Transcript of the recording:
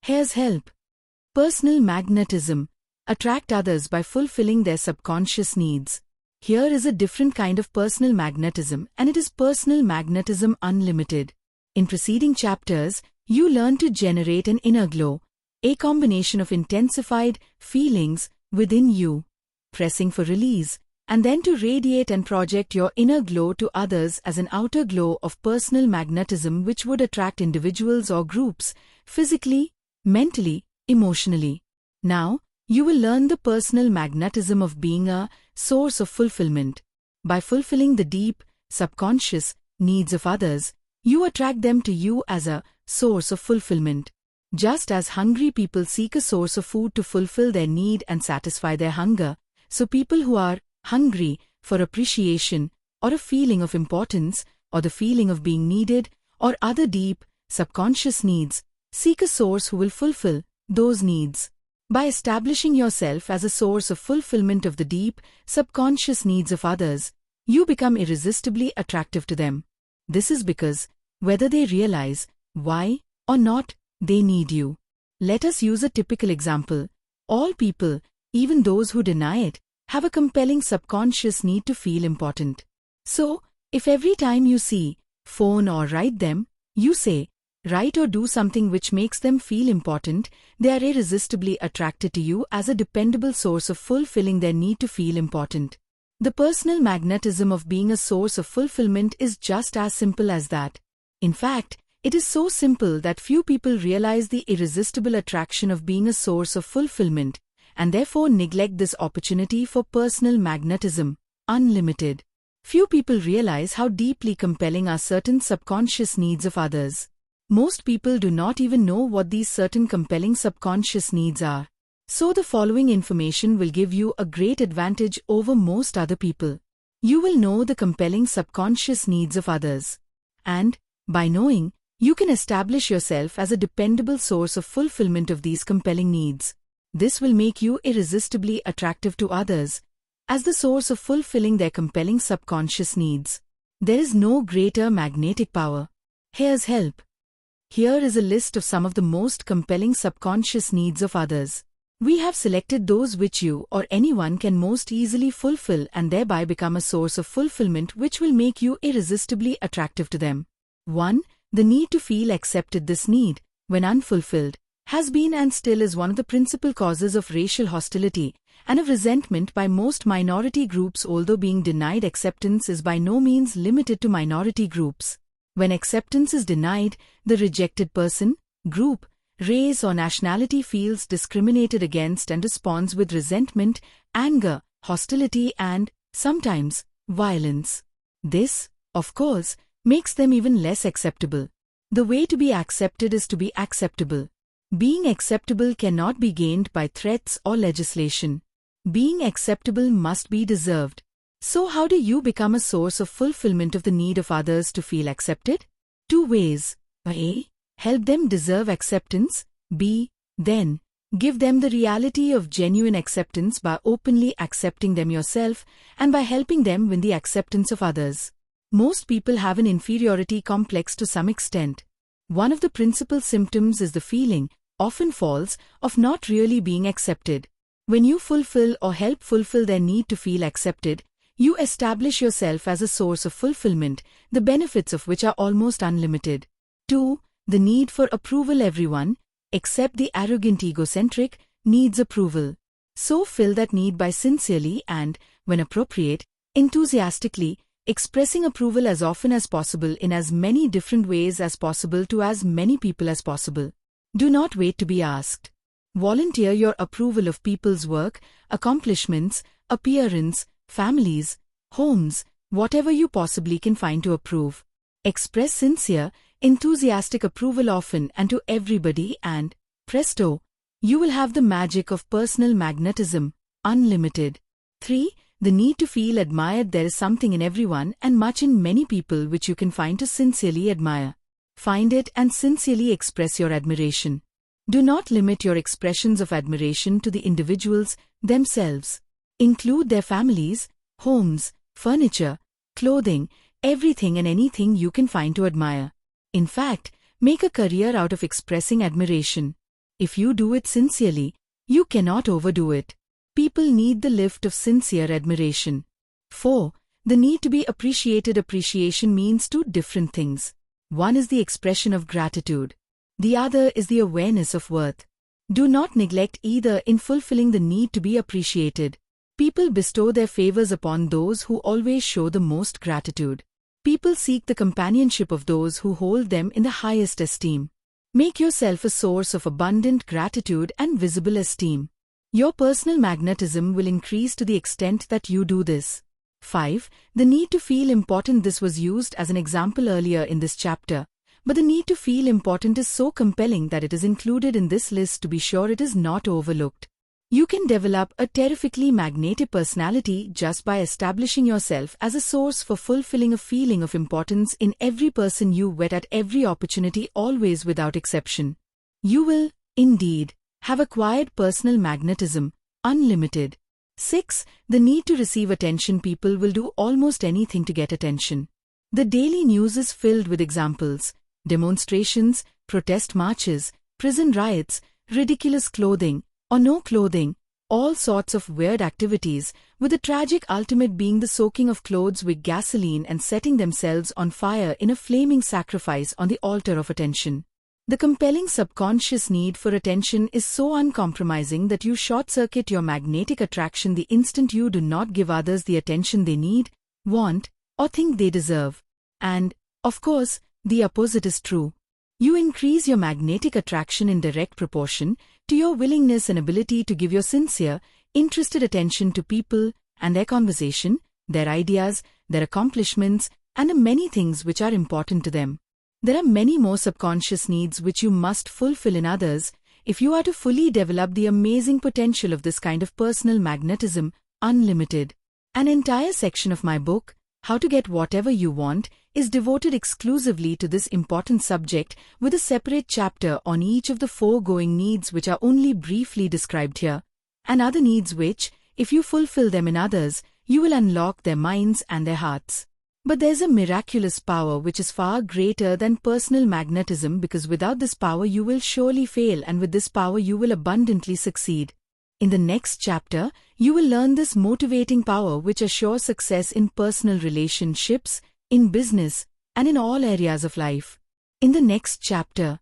Here's help. Personal magnetism. Attract others by fulfilling their subconscious needs. Here is a different kind of personal magnetism, and it is personal magnetism unlimited. In preceding chapters, you learn to generate an inner glow, a combination of intensified feelings within you, pressing for release, and then to radiate and project your inner glow to others as an outer glow of personal magnetism which would attract individuals or groups, physically, mentally, emotionally. Now, you will learn the personal magnetism of being a source of fulfillment. By fulfilling the deep, subconscious needs of others, you attract them to you as a source of fulfillment. Just as hungry people seek a source of food to fulfill their need and satisfy their hunger, so people who are hungry for appreciation or a feeling of importance or the feeling of being needed or other deep, subconscious needs, seek a source who will fulfill those needs. By establishing yourself as a source of fulfillment of the deep, subconscious needs of others, you become irresistibly attractive to them. This is because, whether they realize why or not, they need you. Let us use a typical example. All people, even those who deny it, have a compelling subconscious need to feel important. So, if every time you see, phone or write them, you say, write or do something which makes them feel important, they are irresistibly attracted to you as a dependable source of fulfilling their need to feel important. The personal magnetism of being a source of fulfillment is just as simple as that. In fact, it is so simple that few people realize the irresistible attraction of being a source of fulfillment, and therefore neglect this opportunity for personal magnetism, unlimited. Few people realize how deeply compelling are certain subconscious needs of others. Most people do not even know what these certain compelling subconscious needs are. So the following information will give you a great advantage over most other people. You will know the compelling subconscious needs of others. And, by knowing, you can establish yourself as a dependable source of fulfillment of these compelling needs. This will make you irresistibly attractive to others, as the source of fulfilling their compelling subconscious needs. There is no greater magnetic power. Here's help. Here is a list of some of the most compelling subconscious needs of others. We have selected those which you or anyone can most easily fulfill and thereby become a source of fulfillment which will make you irresistibly attractive to them. 1. The need to feel accepted. This need, when unfulfilled, has been and still is one of the principal causes of racial hostility and of resentment by most minority groups. Although being denied acceptance is by no means limited to minority groups. When acceptance is denied, the rejected person, group, race or nationality feels discriminated against and responds with resentment, anger, hostility and, sometimes, violence. This, of course, makes them even less acceptable. The way to be accepted is to be acceptable. Being acceptable cannot be gained by threats or legislation. Being acceptable must be deserved. So how do you become a source of fulfillment of the need of others to feel accepted? 2 ways. A. Help them deserve acceptance. B. Then, give them the reality of genuine acceptance by openly accepting them yourself and by helping them win the acceptance of others. Most people have an inferiority complex to some extent. One of the principal symptoms is the feeling, often false, of not really being accepted. When you fulfill or help fulfill their need to feel accepted, you establish yourself as a source of fulfillment, the benefits of which are almost unlimited. 2. The need for approval. Everyone, except the arrogant egocentric, needs approval. So fill that need by sincerely and, when appropriate, enthusiastically, expressing approval as often as possible in as many different ways as possible to as many people as possible. Do not wait to be asked. Volunteer your approval of people's work, accomplishments, appearance, families, homes, whatever you possibly can find to approve. Express sincere, enthusiastic approval often and to everybody and, presto, you will have the magic of personal magnetism, unlimited. 3. The need to feel admired. There is something in everyone and much in many people which you can find to sincerely admire. Find it and sincerely express your admiration. Do not limit your expressions of admiration to the individuals themselves. Include their families, homes, furniture, clothing, everything and anything you can find to admire. In fact, make a career out of expressing admiration. If you do it sincerely, you cannot overdo it. People need the lift of sincere admiration. 4. The need to be appreciated. Appreciation means two different things. One is the expression of gratitude. The other is the awareness of worth. Do not neglect either in fulfilling the need to be appreciated. People bestow their favors upon those who always show the most gratitude. People seek the companionship of those who hold them in the highest esteem. Make yourself a source of abundant gratitude and visible esteem. Your personal magnetism will increase to the extent that you do this. 5. The need to feel important. This was used as an example earlier in this chapter, but the need to feel important is so compelling that it is included in this list to be sure it is not overlooked. You can develop a terrifically magnetic personality just by establishing yourself as a source for fulfilling a feeling of importance in every person you meet at every opportunity, always without exception. You will, indeed, have acquired personal magnetism, unlimited. 6. The need to receive attention. People will do almost anything to get attention. The daily news is filled with examples: demonstrations, protest marches, prison riots, ridiculous clothing, or no clothing, all sorts of weird activities, with the tragic ultimate being the soaking of clothes with gasoline and setting themselves on fire in a flaming sacrifice on the altar of attention. The compelling subconscious need for attention is so uncompromising that you short-circuit your magnetic attraction the instant you do not give others the attention they need, want, or think they deserve. And, of course, the opposite is true. You increase your magnetic attraction in direct proportion to your willingness and ability to give your sincere, interested attention to people and their conversation, their ideas, their accomplishments, and the many things which are important to them. There are many more subconscious needs which you must fulfill in others if you are to fully develop the amazing potential of this kind of personal magnetism, unlimited. An entire section of my book, How to Get Whatever You Want, is devoted exclusively to this important subject, with a separate chapter on each of the foregoing needs which are only briefly described here, and other needs which, if you fulfill them in others, you will unlock their minds and their hearts. But there's a miraculous power which is far greater than personal magnetism, because without this power you will surely fail, and with this power you will abundantly succeed. In the next chapter, you will learn this motivating power which assures success in personal relationships, in business, and in all areas of life. In the next chapter,